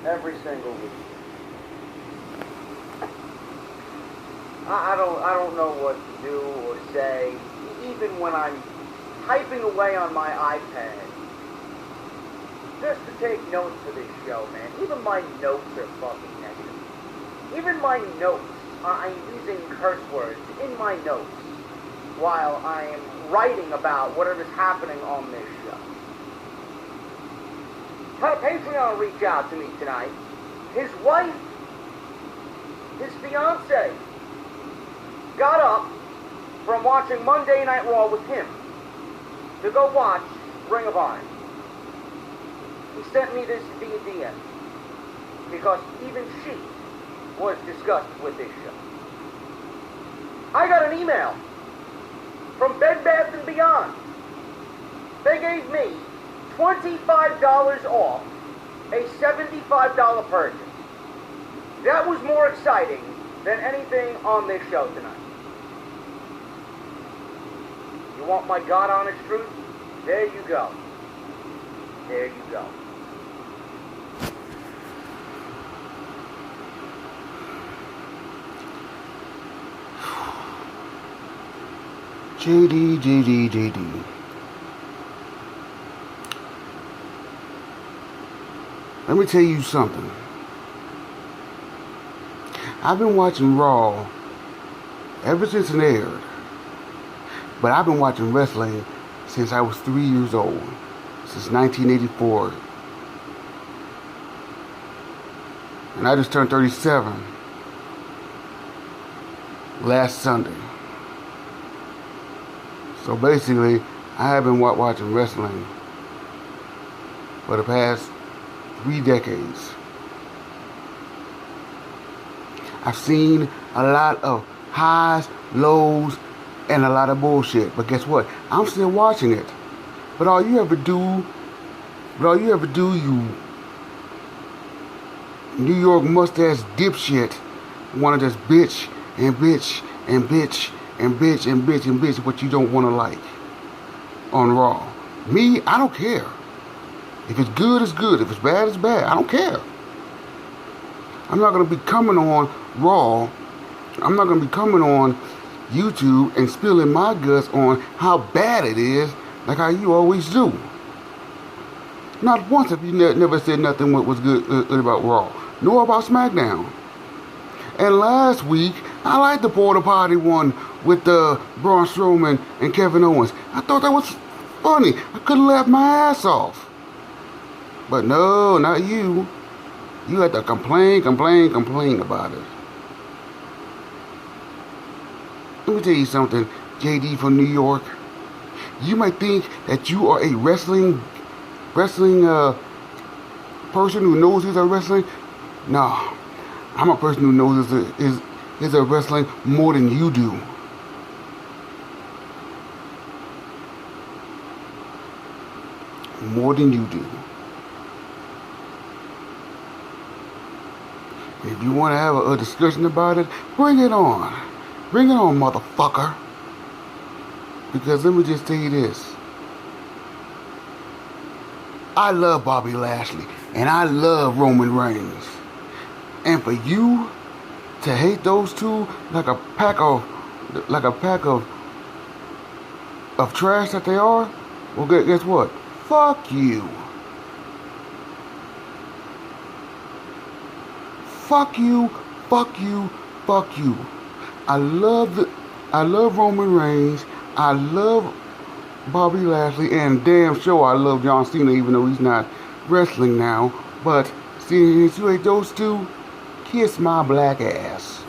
every single week. I don't know what to do or say, even when I'm typing away on my iPad, just to take notes for this show, man. Even my notes are fucking negative. Even my notes, I'm using curse words in my notes while I am writing about whatever's happening on this show. Had a Patreon reach out to me tonight. His wife, his fiance, got up from watching Monday Night Raw with him to go watch Ring of Honor. He sent me this via DM because even she was disgusted with this show. I got an email from Bed Bath & Beyond. They gave me $25 off a $75 purchase. That was more exciting than anything on this show tonight. You want my God honest truth? There you go. There you go. JD. Let me tell you something. I've been watching Raw ever since it aired. But I've been watching wrestling since I was 3 years old. Since 1984. And I just turned 37 last Sunday. So basically, I have been watching wrestling for the past 3 decades. I've seen a lot of highs, lows, and a lot of bullshit. But guess what? I'm still watching it. But all you ever do, you New York mustache dipshit, wanna just bitch and bitch and bitch and bitch and bitch and bitch what you don't wanna like on Raw. Me, I don't care. If it's good, it's good. If it's bad, it's bad. I don't care. I'm not gonna be coming on Raw. I'm not gonna be coming on YouTube and spilling my guts on how bad it is, like how you always do. Not once have you never said nothing what was good about Raw, nor about SmackDown. And last week, I liked the Porta Potty one with Braun Strowman and Kevin Owens. I thought that was funny. I couldn't laugh my ass off. But no, not you. You had to complain about it. Let me tell you something, JD from New York. You might think that you are a wrestling person who knows he's a wrestling. No, I'm a person who knows is a wrestling more than you do. More than you do. If you want to have a discussion about it, bring it on. Bring it on, motherfucker. Because let me just tell you this. I love Bobby Lashley. And I love Roman Reigns. And for you to hate those two like a pack of trash that they are, well, guess what? Fuck you. Fuck you. Fuck you. Fuck you. I love Roman Reigns. I love Bobby Lashley, and damn sure I love John Cena, even though he's not wrestling now. But since you hate those two, kiss my black ass.